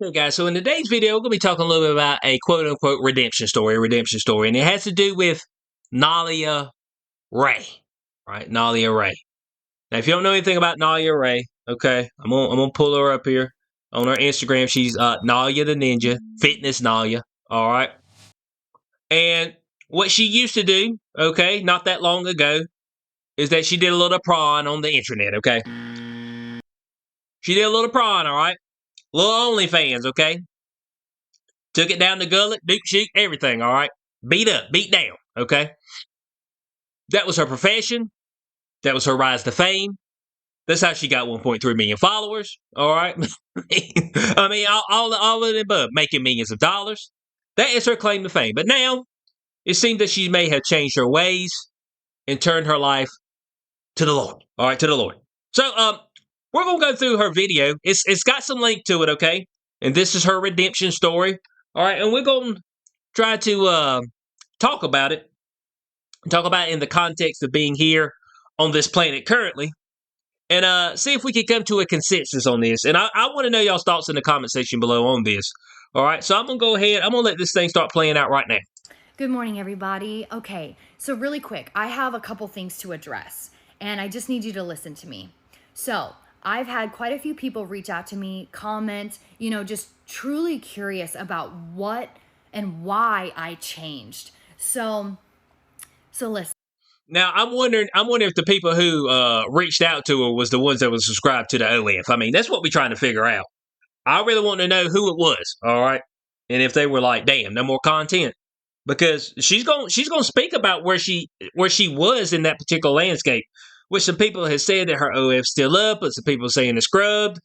Hey guys, so in today's video, we're going to be talking a little bit about a quote-unquote redemption story, and it has to do with Nalia Ray, right? Nalia Ray. Now, if you don't know anything about Nalia Ray, okay, I'm gonna pull her up here on her Instagram. She's Nalia the Ninja, Fitness Nalia, all right? And what she used to do, okay, not that long ago, is that she did a little prawn on the internet, okay? She did a little prawn, all right? Little OnlyFans, okay? Took it down the gullet, duke shoot, everything, all right? Beat up, beat down, okay? That was her profession. That was her rise to fame. That's how she got 1.3 million followers, all right? I mean, all of the above, making millions of dollars. That is her claim to fame. But now, it seems that she may have changed her ways and turned her life to the Lord, all right, to the Lord. So, we're going to go through her video. It's got some link to it, okay? And this is her redemption story, all right? And we're going to try to talk about it in the context of being here on this planet currently, and see if we can come to a consensus on this. And I want to know y'all's thoughts in the comment section below on this. All right, so I'm going to go ahead. I'm going to let this thing start playing out right now. Good morning, everybody. Okay, so really quick, I have a couple things to address, and I just need you to listen to me. So I've had quite a few people reach out to me, comment, just truly curious about what and why I changed. So listen. Now, I'm wondering if the people who reached out to her was the ones that was subscribed to the OF. I mean, that's what we're trying to figure out. I really want to know who it was, all right? And if they were like, damn, no more content. Because she's going to speak about where she was in that particular landscape. Which some people have said that her OF's still up, but some people saying it's scrubbed.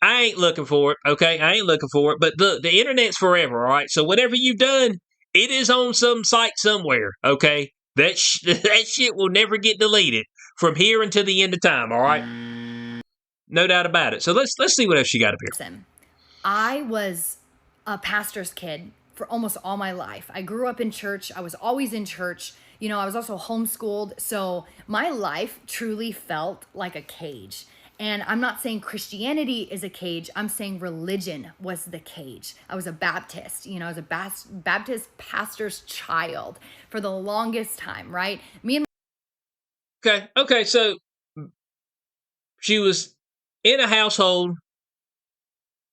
I ain't looking for it, okay? I ain't looking for it. But the internet's forever, all right? So whatever you've done, it is on some site somewhere, okay? That shit will never get deleted from here until the end of time, all right? No doubt about it. So let's see what else she got up here. Listen, I was a pastor's kid for almost all my life. I grew up in church. I was always in church. I was also homeschooled. So my life truly felt like a cage. And I'm not saying Christianity is a cage. I'm saying religion was the cage. I was a Baptist. I was a Baptist pastor's child for the longest time, right? Okay, so she was in a household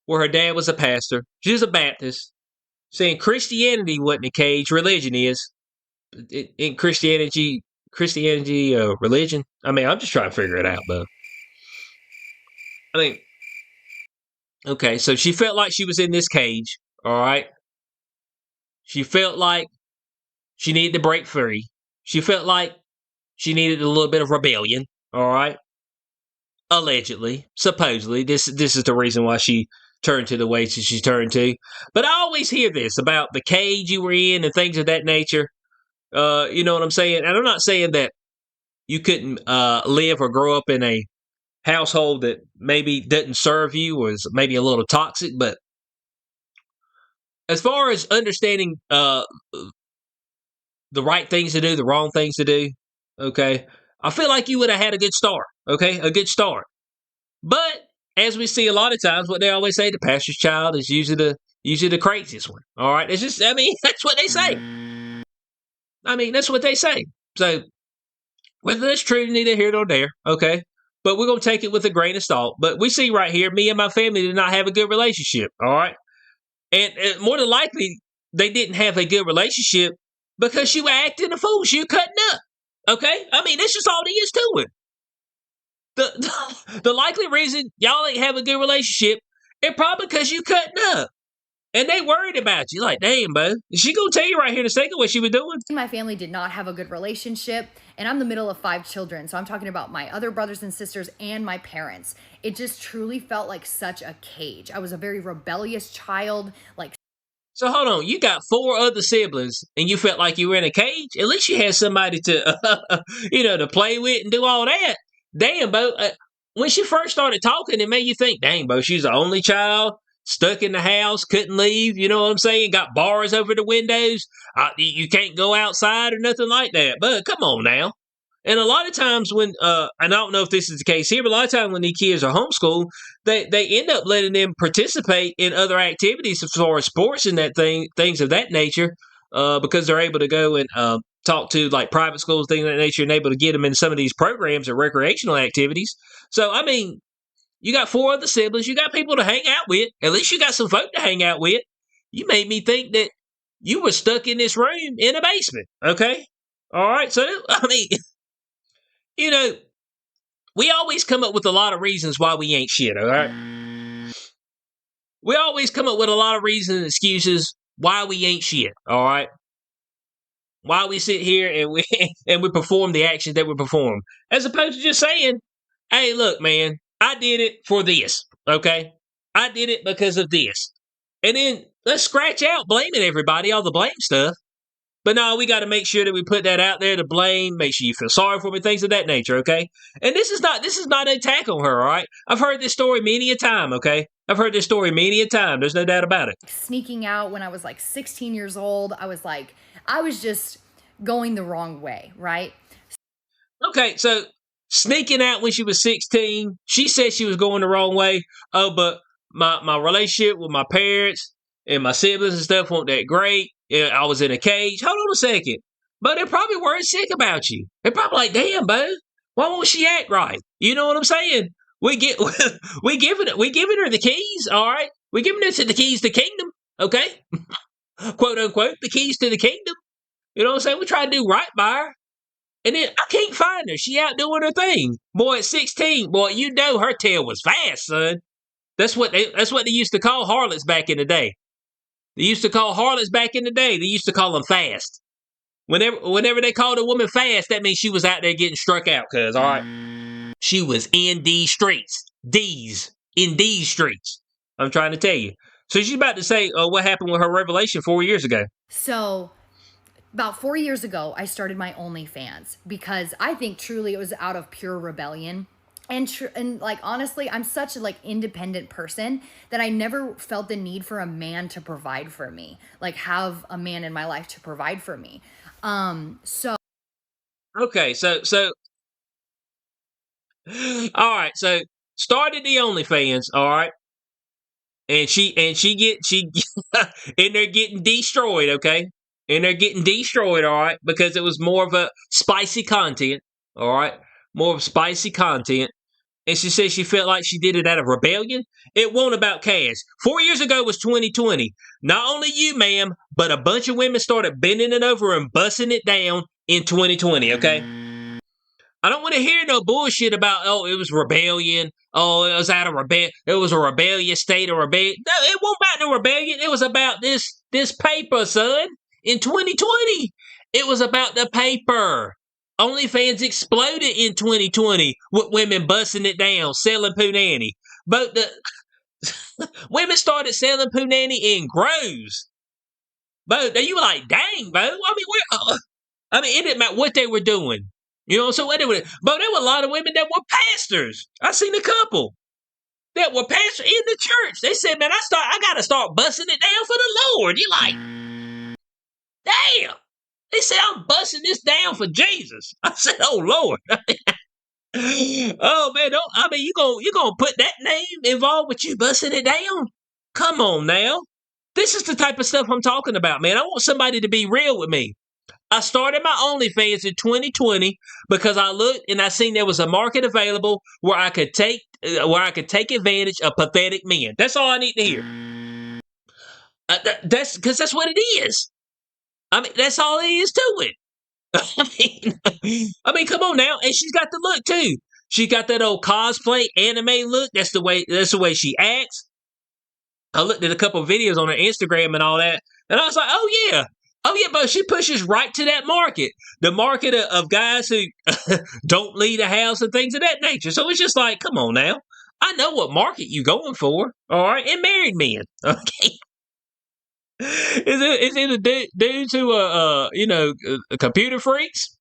where her dad was a pastor. She was a Baptist, saying Christianity wasn't a cage, religion is. In Christianity, religion. I mean, I'm just trying to figure it out, though. I mean, okay, so she felt like she was in this cage, all right? She felt like she needed to break free. She felt like she needed a little bit of rebellion, all right? Allegedly, supposedly. This is the reason why she turned to the ways that she turned to. But I always hear this about the cage you were in and things of that nature. You know what I'm saying? And I'm not saying that you couldn't live or grow up in a household that maybe didn't serve you or is maybe a little toxic, but as far as understanding the right things to do, the wrong things to do, okay, I feel like you would have had a good start, okay, a good start. But as we see a lot of times, what they always say, the pastor's child is usually the craziest one. All right, it's just, I mean, that's what they say. I mean, that's what they say. So whether that's true, neither here nor there, okay? But we're going to take it with a grain of salt. But we see right here, me and my family did not have a good relationship, all right? And more than likely, they didn't have a good relationship because you were acting a fool. You were cutting up, okay? I mean, that's just all there is to it. The likely reason y'all ain't have a good relationship is probably because you cutting up. And they worried about you. Like, damn, bro. She gonna tell you right here in a second what she was doing. My family did not have a good relationship, and I'm the middle of 5 children, so I'm talking about my other brothers and sisters and my parents. It just truly felt like such a cage. I was a very rebellious child. So hold on, you got 4 other siblings, and you felt like you were in a cage? At least you had somebody to, to play with and do all that. Damn, bro. When she first started talking, it made you think, dang, bro, she's the only child. Stuck in the house, couldn't leave, you know what I'm saying? Got bars over the windows. You can't go outside or nothing like that. But come on now. And a lot of times when, and I don't know if this is the case here, but a lot of times when these kids are homeschooled, they end up letting them participate in other activities as far as sports and things of that nature, because they're able to go and talk to like private schools, things of that nature, and able to get them in some of these programs or recreational activities. So, I mean, you got 4 other siblings, you got people to hang out with. At least you got some folk to hang out with. You made me think that you were stuck in this room in a basement. Okay. All right. So, I mean, you know, we always come up with a lot of reasons why we ain't shit, all right? We always come up with a lot of reasons and excuses why we ain't shit, all right? Why we sit here and we and we perform the actions that we perform, as opposed to just saying, "Hey, look, man, I did it for this, okay? I did it because of this," and then let's scratch out blaming everybody, all the blame stuff. But no, we got to make sure that we put that out there to blame. Make sure you feel sorry for me, things of that nature. Okay, and this is not an attack on her. All right, I've heard this story many a time. Okay, I've heard this story many a time. There's no doubt about it. Sneaking out when I was like 16 years old. I was just going the wrong way, right? Okay, so sneaking out when she was 16, she said she was going the wrong way. Oh, but my relationship with my parents and my siblings and stuff weren't that great. Yeah, I was in a cage. Hold on a second. But they probably weren't sick about you. They're probably like, damn, bud, why won't she act right? You know what I'm saying? We get we giving her the keys, all right? We giving her the keys to kingdom, okay? Quote unquote, the keys to the kingdom. You know what I'm saying? We try to do right by her. And then I can't find her. She out doing her thing. Boy, at 16, boy, you know her tail was fast, son. That's what they used to call harlots back in the day. They used to call harlots back in the day. They used to call them fast. Whenever they called a woman fast, that means she was out there getting struck out, cuz, all right? She was in these streets. In these streets. I'm trying to tell you. So she's about to say what happened with her revelation 4 years ago. So about 4 years ago, I started my OnlyFans because I think truly it was out of pure rebellion. And like honestly, I'm such a like independent person that I never felt the need for a man to provide for me, like have a man in my life to provide for me. So Okay, so all right, so started the OnlyFans, all right, and she and they're getting destroyed, okay, and they're getting destroyed, all right, because it was more of a spicy content, all right, more of spicy content. And she said she felt like she did it out of rebellion. It wasn't about cash. 4 years ago was 2020. Not only you, ma'am, but a bunch of women started bending it over and busting it down in 2020, okay? I don't want to hear no bullshit about, oh, it was rebellion. Oh, it was out of rebellion. It was a rebellious state of rebellion. No, it wasn't about no rebellion. It was about this paper, son. In 2020, it was about the paper. OnlyFans exploded in 2020 with women busting it down, selling punani. But the women started selling punani in groves. But you were like, dang, bro. I mean, it didn't matter what they were doing. You know, so what they were, but there were a lot of women that were pastors. I seen a couple that were pastors in the church. They said, man, I gotta start busting it down for the Lord. You're like, damn. They said, I'm busting this down for Jesus. I said, oh Lord. Oh man, you gonna put that name involved with you busting it down? Come on now. This is the type of stuff I'm talking about, man. I want somebody to be real with me. I started my OnlyFans in 2020 because I looked and I seen there was a market available where I could take advantage of pathetic men. That's all I need to hear. That's because that's what it is. I mean, that's all it is to it. I mean, come on now. And she's got the look too. She got that old cosplay anime look. That's the way she acts. I looked at a couple of videos on her Instagram and all that, and I was like, oh yeah, but she pushes right to that market, the market of guys who don't leave the house and things of that nature. So it's just like, come on now. I know what market you going for, all right, and married men, okay. Is it dudes who are computer freaks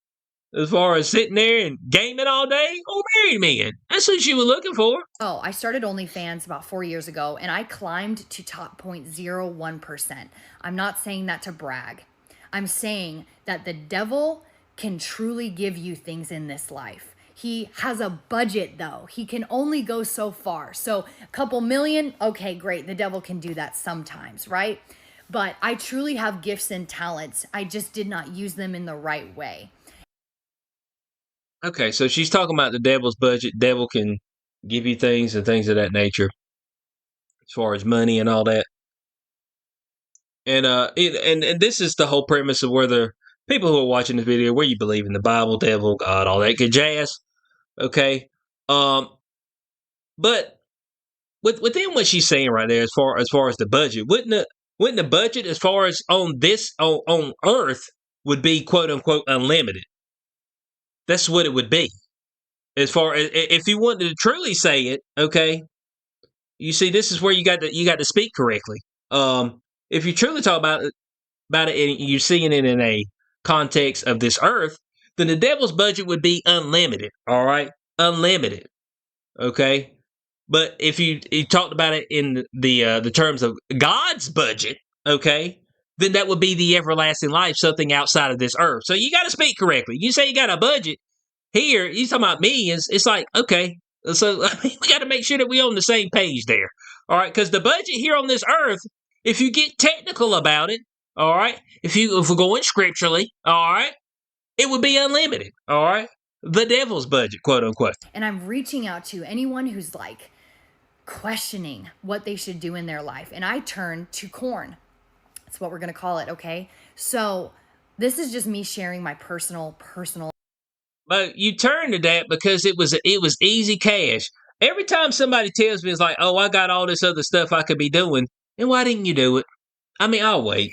as far as sitting there and gaming all day, or married men? That's what you were looking for. oh, I started OnlyFans about 4 years ago and I climbed to top 0.01%. I'm not saying that to brag. I'm saying that the devil can truly give you things in this life. He has a budget though. He can only go so far. So a couple million, okay, great. The devil can do that sometimes, right? But I truly have gifts and talents. I just did not use them in the right way. Okay, so she's talking about the devil's budget. Devil can give you things and things of that nature, as far as money and all that. And this is the whole premise of whether people who are watching this video, where you believe in the Bible, devil, God, all that good jazz. Okay, but within what she's saying right there, as far as the budget, wouldn't the budget as far as on Earth would be quote unquote unlimited? That's what it would be. As far as if you wanted to truly say it, okay, you see, this is where you got to speak correctly. If you truly talk about it and you're seeing it in a context of this earth, then the devil's budget would be unlimited. All right, unlimited. Okay, but if you talked about it in the terms of God's budget, okay, then that would be the everlasting life, something outside of this earth. So you got to speak correctly. You say you got a budget here. You talking about me? It's like okay. So I mean, we got to make sure that we on the same page there. All right, because the budget here on this earth, if you get technical about it, all right, if we're going scripturally, all right, it would be unlimited. All right, the devil's budget, quote unquote. And I'm reaching out to anyone who's like questioning what they should do in their life. And I turn to corn. That's what we're going to call it, okay? So this is just me sharing my personal. But you turn to that because it was easy cash. Every time somebody tells me it's like, oh, I got all this other stuff I could be doing, then why didn't you do it? I mean, I'll wait.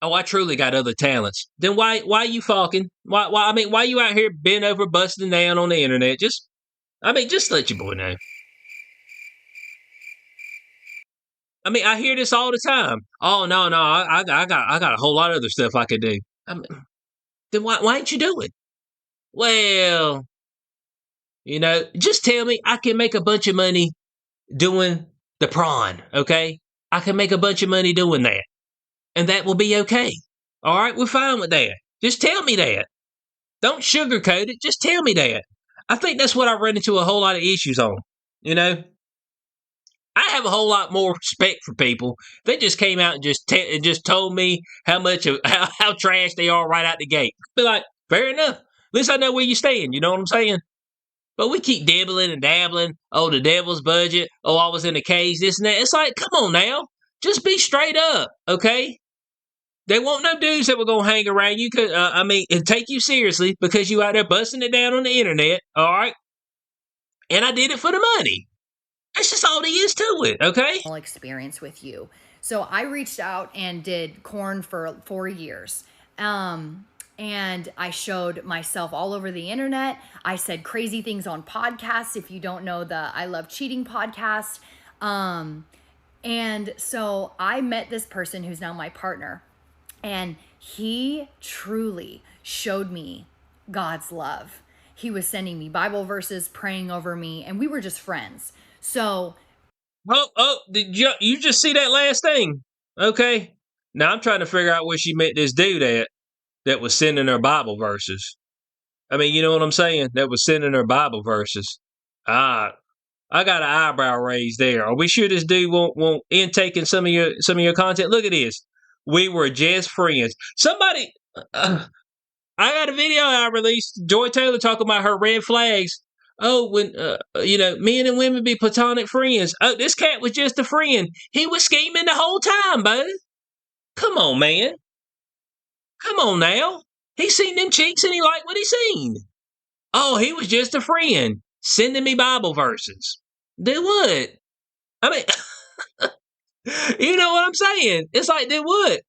Oh, I truly got other talents. Then why you fucking? Why you out here bent over busting down on the internet? Just let your boy know. I mean, I hear this all the time. Oh no, I got a whole lot of other stuff I could do. I mean, then why ain't you do it? Well, just tell me I can make a bunch of money doing the prawn, okay? I can make a bunch of money doing that. And that will be okay. All right, we're fine with that. Just tell me that. Don't sugarcoat it. Just tell me that. I think that's what I run into a whole lot of issues on. You know, I have a whole lot more respect for people. They just came out and just told me how much of how trash they are right out the gate. Be like, fair enough. At least I know where you stand. You know what I'm saying? But we keep dibbling and dabbling. Oh, the devil's budget. Oh, I was in a cage. This and that. It's like, come on now. Just be straight up, okay? They won't no dudes that were gonna hang around you. And take you seriously because you out there busting it down on the internet. All right, and I did it for the money. That's just all there is to it. Okay. Experience with you. So I reached out and did corn for 4 years. And I showed myself all over the internet. I said crazy things on podcasts. If you don't know the I Love Cheating podcast. And so I met this person who's now my partner. And he truly showed me God's love. He was sending me Bible verses, praying over me, and we were just friends. So, did you just see that last thing? Okay. Now I'm trying to figure out where she met this dude that was sending her Bible verses. I mean, you know what I'm saying? That was sending her Bible verses. I got an eyebrow raised there. Are we sure this dude won't intake in some of your content? Look at this. We were just friends. Somebody, I got a video I released. Joy Taylor talking about her red flags. Oh, when men and women be platonic friends. Oh, this cat was just a friend. He was scheming the whole time, bud. Come on, man. Come on now. He seen them cheeks and he liked what he seen. Oh, he was just a friend sending me Bible verses. Do what? I mean, you know what I'm saying? It's like, do what?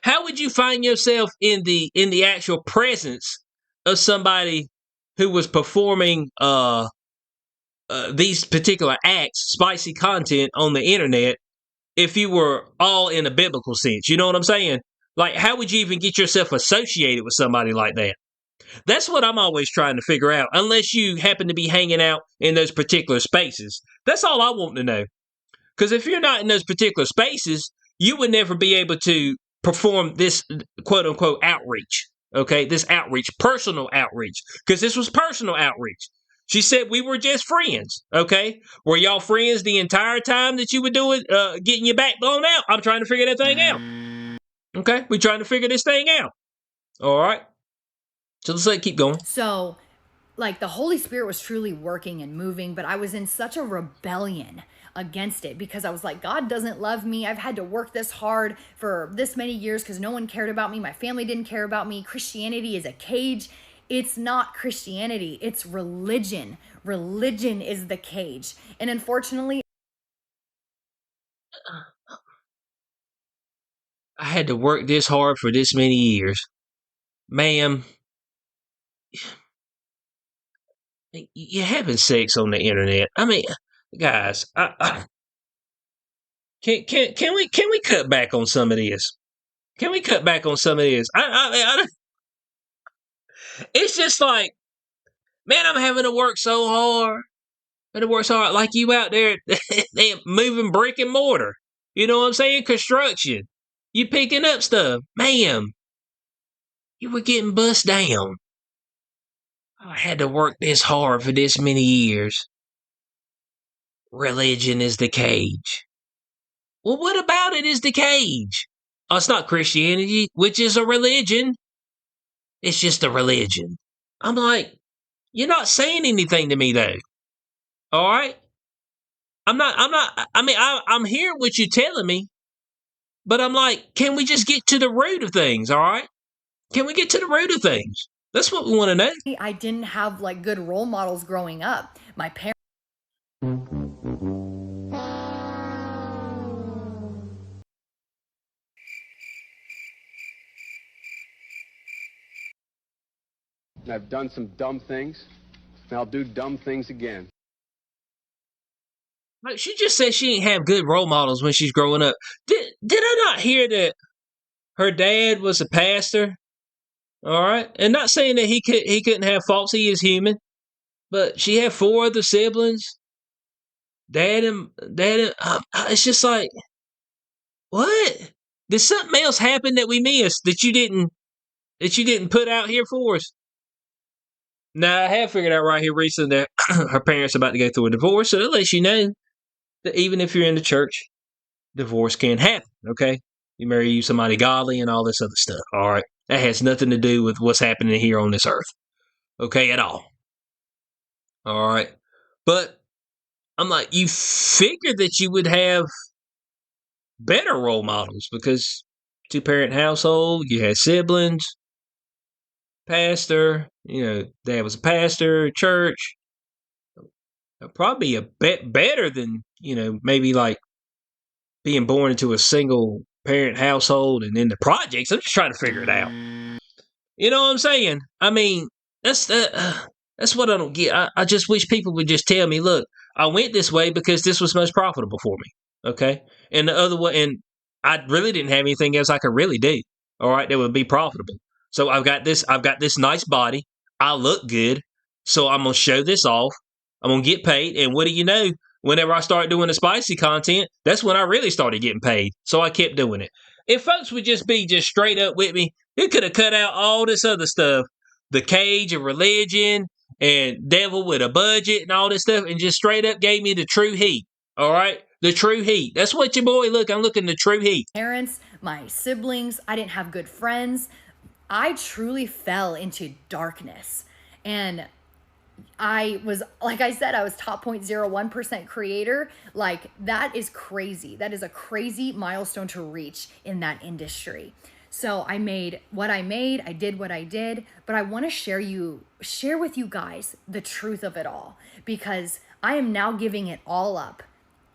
How would you find yourself in the actual presence of somebody who was performing these particular acts, spicy content on the internet, if you were all in a biblical sense? You know what I'm saying? Like, how would you even get yourself associated with somebody like that? That's what I'm always trying to figure out, unless you happen to be hanging out in those particular spaces. That's all I want to know. Because if you're not in those particular spaces, you would never be able to perform this quote unquote outreach. Okay, this outreach, personal outreach, because this was personal outreach. She said we were just friends. Okay, were y'all friends the entire time that you were doing, getting your back blown out? I'm trying to figure that thing out. Okay, we're trying to figure this thing out. All right, so let's keep going. So, like, the Holy Spirit was truly working and moving, but I was in such a rebellion against it because I was like, God doesn't love me. I've had to work this hard for this many years because no one cared about me. My family didn't care about me. Christianity is a cage. It's not Christianity, it's religion. Religion is the cage. And unfortunately, I had to work this hard for this many years. Ma'am, you're having sex on the internet. I mean, guys, can we cut back on some of this? Can we cut back on some of this? It's just like, man, I'm having to work so hard. Having to work so hard, like you out there, they moving brick and mortar. You know what I'm saying? Construction. You picking up stuff, ma'am. You were getting bust down. I had to work this hard for this many years. Religion is the cage. Well, what about it is the cage? Oh, it's not Christianity, which is a religion. It's just a religion. I'm like, you're not saying anything to me though. All right? I'm hearing what you're telling me, but I'm like, can we just get to the root of things, all right? Can we get to the root of things? That's what we want to know. I didn't have like good role models growing up. My parents I've done some dumb things, and I'll do dumb things again. Like, she just said she ain't have good role models when she's growing up. Did I not hear that her dad was a pastor? All right, and not saying that he couldn't have faults. He is human, but she had 4 other siblings. Dad and it's just like, what? Did something else happen that we missed that you didn't put out here for us? Now I have figured out right here recently that her parents are about to go through a divorce, so that lets you know that even if you're in the church, divorce can happen. Okay, you marry somebody godly and all this other stuff. All right, that has nothing to do with what's happening here on this earth. Okay, at all. All right, but I'm like, you figured that you would have better role models because 2-parent household, you had siblings, pastor, dad was a pastor, church. Probably a bit better than, maybe like being born into a single parent household and in the projects. I'm just trying to figure it out. You know what I'm saying? I mean, that's what I don't get. I just wish people would just tell me, look, I went this way because this was most profitable for me. Okay. And the other way, and I really didn't have anything else I could really do. All right. That would be profitable. So I've got this nice body. I look good. So I'm going to show this off. I'm going to get paid. And what do you know? Whenever I start doing the spicy content, that's when I really started getting paid. So I kept doing it. If folks would just be just straight up with me, they could have cut out all this other stuff, the cage of religion and devil with a budget and all this stuff, and just straight up gave me the true heat. All right, the true heat. That's what your boy look. I'm looking the true heat. parents, my siblings, I didn't have good friends. I truly fell into darkness. And I was, like I said, I was top 0.01% creator. Like, that is crazy. That is a crazy milestone to reach in that industry. So I made what I made, I did what I did, but I want to share with you guys the truth of it all, because I am now giving it all up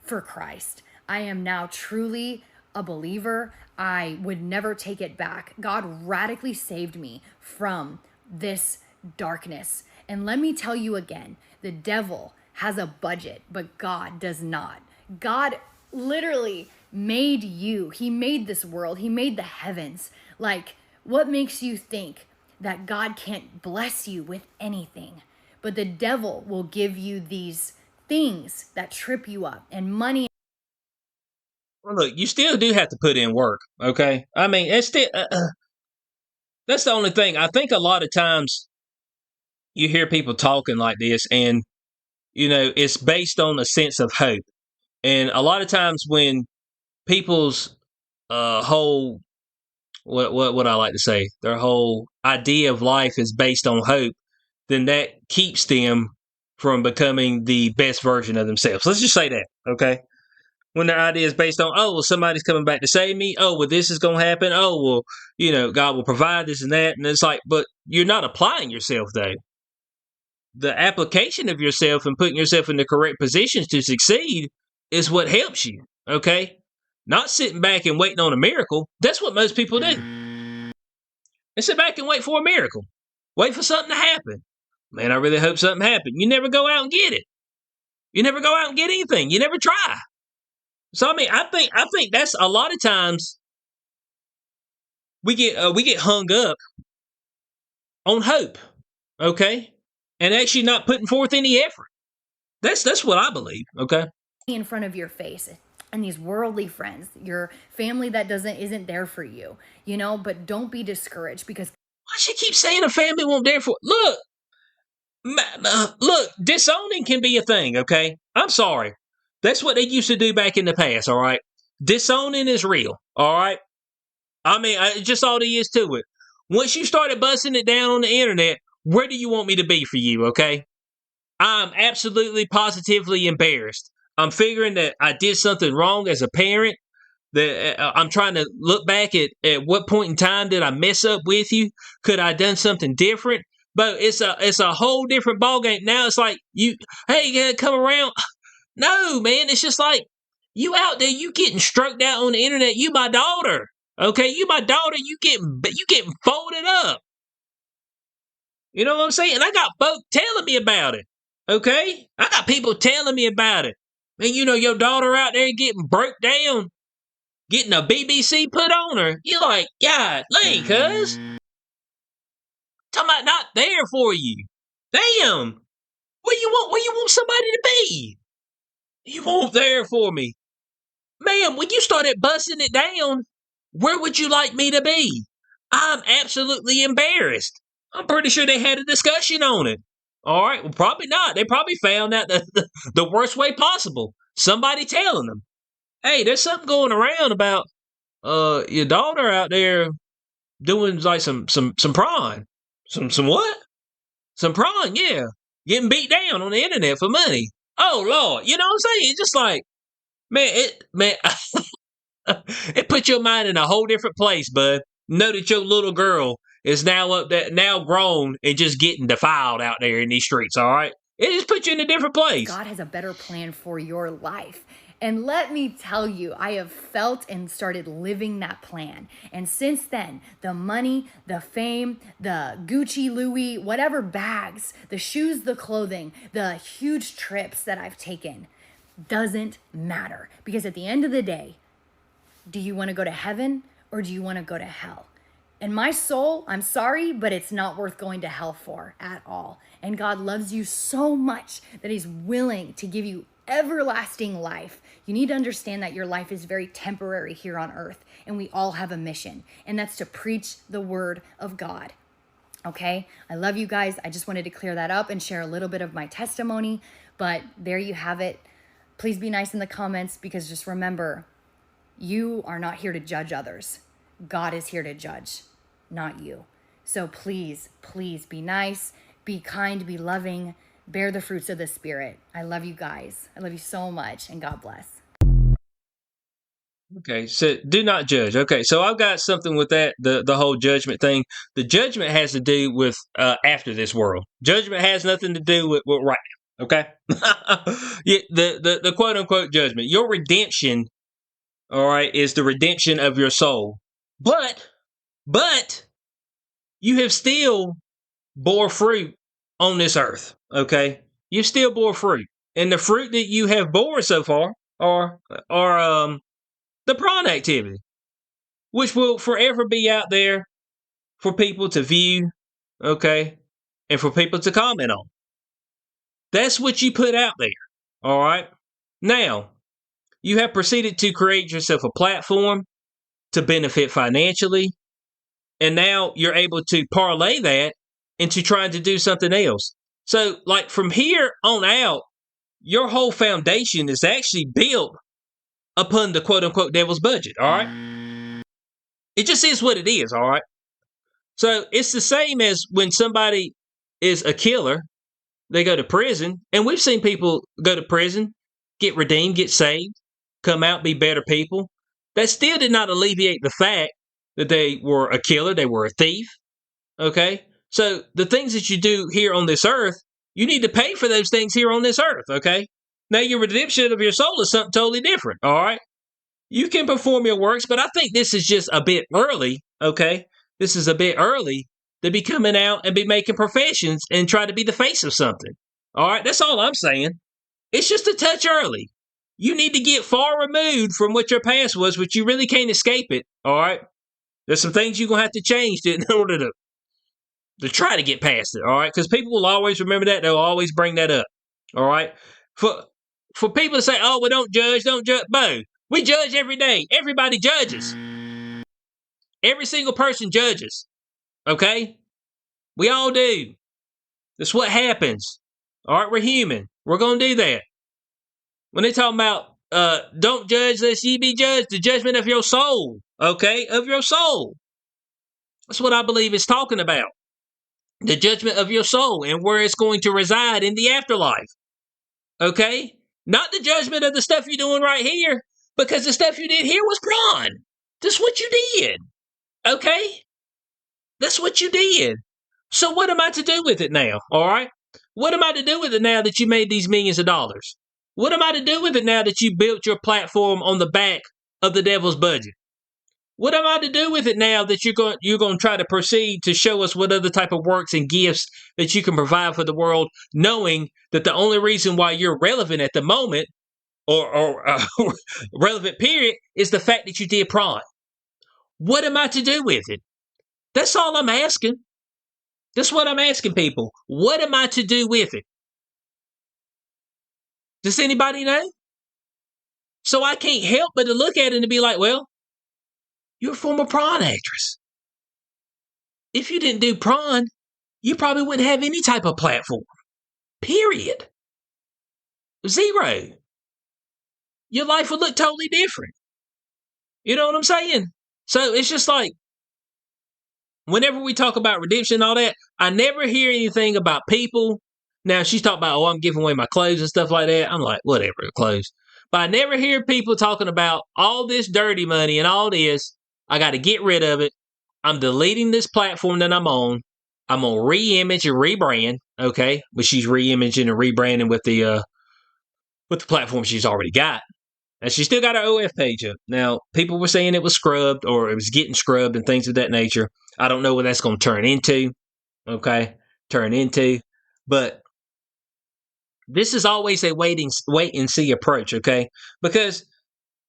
for Christ. I am now truly a believer. I would never take it back. God radically saved me from this darkness. And let me tell you again, the devil has a budget, but God does not. God literally made you. He made this world. He made the heavens. Like, what makes you think that God can't bless you with anything? But the devil will give you these things that trip you up, and money Well, look, you still do have to put in work, okay? I mean, it's still that's the only thing. I think a lot of times you hear people talking like this, and it's based on a sense of hope. And a lot of times when people's whole what I like to say, their whole idea of life is based on hope, then that keeps them from becoming the best version of themselves. Let's just say that, okay? When their idea is based on, oh, well, somebody's coming back to save me. Oh, well, this is going to happen. Oh, well, God will provide this and that. And it's like, but you're not applying yourself, though. The application of yourself and putting yourself in the correct positions to succeed is what helps you, okay? Not sitting back and waiting on a miracle. That's what most people do. They sit back and wait for a miracle. Wait for something to happen. Man, I really hope something happens. You never go out and get it. You never go out and get anything. You never try. So I mean, I think that's a lot of times we get hung up on hope, okay, and actually not putting forth any effort. That's what I believe, okay. In front of your face, and these worldly friends, your family that isn't there for you, but don't be discouraged, because why she keep saying a family won't there for? Look, disowning can be a thing, okay. I'm sorry. That's what they used to do back in the past, all right? Disowning is real, all right? I mean, just all there is to it. Once you started busting it down on the internet, where do you want me to be for you, okay? I'm absolutely positively embarrassed. I'm figuring that I did something wrong as a parent. That I'm trying to look back at what point in time did I mess up with you? Could I have done something different? But it's a whole different ballgame. Now it's like, hey, you gotta come around. No, man, it's just like, you out there, you getting stroked out on the internet. You my daughter, okay? You my daughter. You getting folded up. You know what I'm saying? I got folk telling me about it, okay? I got people telling me about it. Man, your daughter out there getting broke down, getting a BBC put on her. You're like, God, cuz. Talking about not there for you. Damn. Where you want somebody to be? You weren't there for me. Man, when you started busting it down, where would you like me to be? I'm absolutely embarrassed. I'm pretty sure they had a discussion on it. All right, well, probably not. They probably found out the worst way possible. Somebody telling them, hey, there's something going around about your daughter out there doing like some prawn. Some what? Some prawn, yeah. Getting beat down on the internet for money. Oh Lord, you know what I'm saying? It's just like, man, it put your mind in a whole different place, bud. Know that your little girl is now grown and just getting defiled out there in these streets, all right? It just puts you in a different place. God has a better plan for your life. And let me tell you, I have felt and started living that plan. And since then, the money, the fame, the Gucci, Louis, whatever bags, the shoes, the clothing, the huge trips that I've taken doesn't matter. Because at the end of the day, do you want to go to heaven or do you want to go to hell? And my soul, I'm sorry, but it's not worth going to hell for at all. And God loves you so much that he's willing to give you everlasting life. You need to understand that your life is very temporary here on earth, and we all have a mission, and that's to preach the word of God. Okay? I love you guys. I just wanted to clear that up and share a little bit of my testimony, but there you have it. Please be nice in the comments, because just remember, you are not here to judge others. God is here to judge, not you. So please, please be nice, be kind, be loving, bear the fruits of the Spirit. I love you guys. I love you so much, and God bless. Okay, so do not judge. Okay, so I've got something with that, the whole judgment thing. The judgment has to do with after this world. Judgment has nothing to do with right now, okay? Yeah, the quote-unquote judgment. Your redemption, all right, is the redemption of your soul. But you have still bore fruit on this earth, okay? You still bore fruit. And the fruit that you have borne so far are the prawn activity, which will forever be out there for people to view, okay, and for people to comment on. That's what you put out there, all right? Now, you have proceeded to create yourself a platform to benefit financially, and now you're able to parlay that into trying to do something else. So, like from here on out, your whole foundation is actually built upon the quote unquote devil's budget. All right. It just is what it is. All right. So it's the same as when somebody is a killer, they go to prison, and we've seen people go to prison, get redeemed, get saved, come out, be better people. That still did not alleviate the fact that they were a killer, they were a thief. Okay. So the things that you do here on this earth, you need to pay for those things here on this earth. Okay. Now, your redemption of your soul is something totally different. All right. You can perform your works, but I think this is just a bit early. Okay. This is a bit early to be coming out and be making professions and try to be the face of something. All right. That's all I'm saying. It's just a touch early. You need to get far removed from what your past was, but you really can't escape it. All right. There's some things you're going to have to change in order to try to get past it. All right. Because people will always remember that. They'll always bring that up. All right. For people to say, oh, well, don't judge. Bo, we judge every day. Everybody judges. Every single person judges. Okay? We all do. That's what happens. All right, we're human. We're going to do that. When they talk about don't judge lest ye be judged, the judgment of your soul. Okay? Of your soul. That's what I believe it's talking about. The judgment of your soul and where it's going to reside in the afterlife. Okay? Not the judgment of the stuff you're doing right here, because the stuff you did here was prawn. That's what you did. Okay? That's what you did. So what am I to do with it now? All right? What am I to do with it now that you made these millions of dollars? What am I to do with it now that you built your platform on the back of the devil's budget? What am I to do with it now that you're going to try to proceed to show us what other type of works and gifts that you can provide for the world, knowing that the only reason why you're relevant at the moment or relevant period is the fact that you did prawn? What am I to do with it? That's all I'm asking. That's what I'm asking people. What am I to do with it? Does anybody know? So I can't help but to look at it and be like, well, you're a former prawn actress. If you didn't do prawn, you probably wouldn't have any type of platform. Period. Zero. Your life would look totally different. You know what I'm saying? So it's just like, whenever we talk about redemption and all that, I never hear anything about people. Now, she's talking about, oh, I'm giving away my clothes and stuff like that. I'm like, whatever, clothes. But I never hear people talking about all this dirty money and all this. I got to get rid of it. I'm deleting this platform that I'm on. I'm going to re-image and rebrand, okay? But she's re-imaging and rebranding with the platform she's already got. And she still got her OF page up. Now, people were saying it was scrubbed or it was getting scrubbed and things of that nature. I don't know what that's going to turn into, okay? But this is always a wait and see approach, okay? Because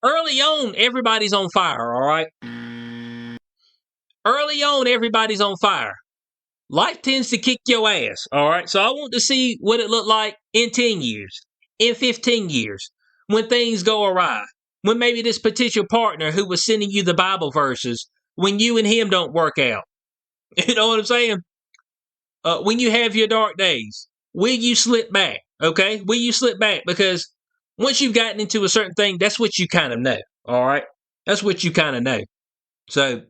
early on, everybody's on fire, all right? Early on, everybody's on fire. Life tends to kick your ass, all right? So I want to see what it looked like in 10 years, in 15 years, when things go awry. When maybe this potential partner who was sending you the Bible verses, when you and him don't work out. You know what I'm saying? When you have your dark days, will you slip back? Okay? Will you slip back? Because once you've gotten into a certain thing, that's what you kind of know, all right? That's what you kind of know. So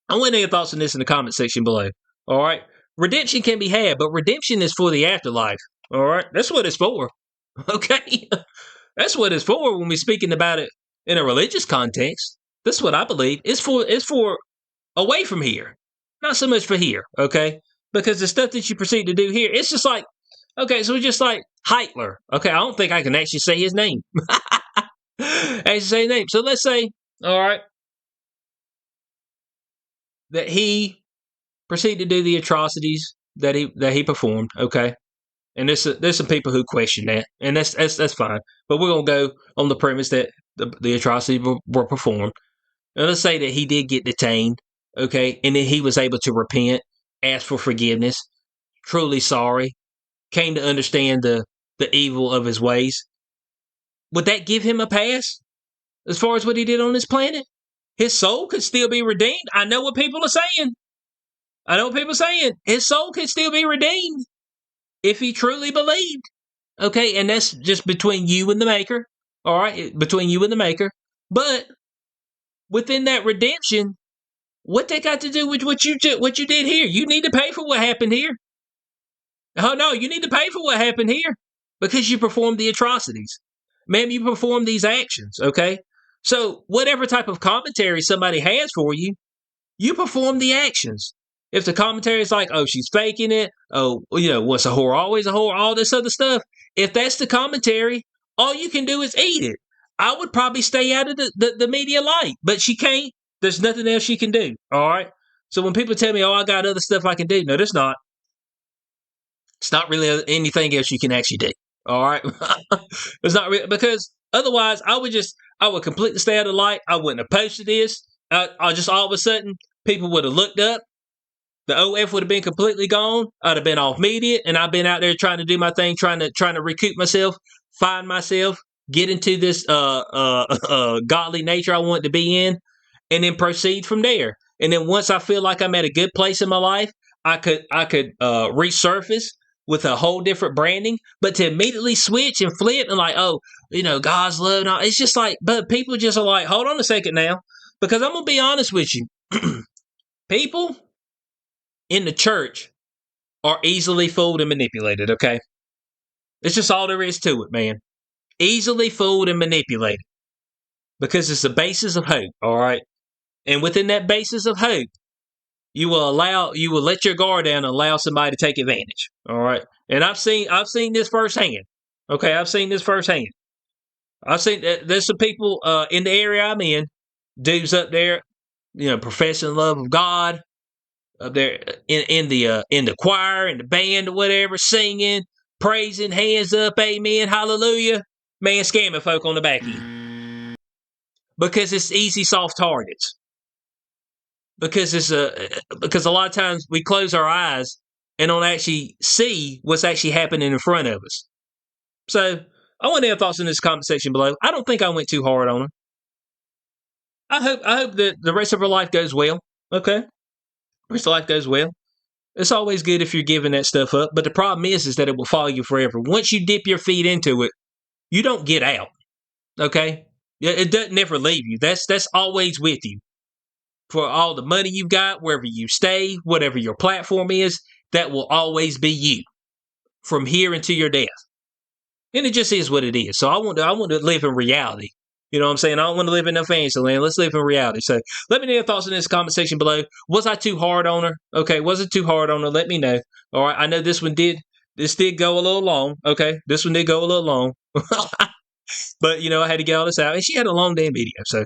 I want to know your thoughts on this in the comment section below. All right. Redemption can be had, but redemption is for the afterlife. All right. That's what it's for. Okay. That's what it's for when we're speaking about it in a religious context. That's what I believe. It's for away from here. Not so much for here. Okay. Because the stuff that you proceed to do here, it's just like, okay, so it's just like Hitler. Okay. I don't think I can actually say his name. Actually say his name. So let's say, all right, that he proceeded to do the atrocities that he performed, okay? And there's some people who question that, and that's fine. But we're gonna go on the premise that the atrocities were performed. And let's say that he did get detained, okay, and then he was able to repent, ask for forgiveness, truly sorry, came to understand the evil of his ways. Would that give him a pass? as far as what he did on this planet. His soul could still be redeemed. I know what people are saying. His soul could still be redeemed if he truly believed. Okay, and that's just between you and the Maker. All right, between you and the Maker. But within that redemption, what that got to do with what you did here? You need to pay for what happened here. Oh no, you need to pay for what happened here because you performed the atrocities. Ma'am, you performed these actions, okay? So whatever type of commentary somebody has for you, you perform the actions. If the commentary is like, oh, she's faking it, oh, what's a whore? Always a whore, all this other stuff. If that's the commentary, all you can do is eat it. I would probably stay out of the media light, but she can't. There's nothing else she can do, all right? So when people tell me, oh, I got other stuff I can do, no, there's not. It's not really anything else you can actually do, all right? It's not really, because otherwise I would completely stay out of the light. I wouldn't have posted this. I just all of a sudden, people would have looked up. The OF would have been completely gone. I'd have been off media, and I've been out there trying to do my thing, trying to recoup myself, find myself, get into this godly nature I want to be in, and then proceed from there. And then once I feel like I'm at a good place in my life, I could resurface with a whole different branding. But to immediately switch and flip and like, oh, God's love and all, it's just like, but people just are like, hold on a second now, because I'm gonna be honest with you, people in the church are easily fooled and manipulated, okay? It's just all there is to it, man. Easily fooled and manipulated. Because it's the basis of hope, all right? And within that basis of hope, you will let your guard down and allow somebody to take advantage, all right? And I've seen this firsthand, okay? I've seen this firsthand. I've seen there's some people in the area I'm in, dudes up there, professing the love of God, up there in the choir, in the band or whatever, singing, praising, hands up, amen, hallelujah. Man, scamming folk on the back end. Because it's easy, soft targets. Because because a lot of times we close our eyes and don't actually see what's actually happening in front of us. So I want to have thoughts in this comment section below. I don't think I went too hard on her. I hope that the rest of her life goes well. Okay. Rest of life goes well. It's always good if you're giving that stuff up, but the problem is that it will follow you forever. Once you dip your feet into it, you don't get out. Okay? It doesn't never leave you. That's always with you. For all the money you've got, wherever you stay, whatever your platform is, that will always be you from here until your death. And it just is what it is. So I want to live in reality. You know what I'm saying? I don't want to live in no fantasy land. Let's live in reality. So let me know your thoughts in this comment section below. Was I too hard on her? Okay, was it too hard on her? Let me know. All right, I know this did go a little long. Okay, this one did go a little long. But, I had to get all this out. And she had a long damn video. So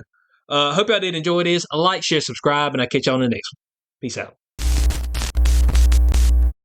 hope y'all did enjoy this. Like, share, subscribe, and I'll catch y'all on the next one. Peace out.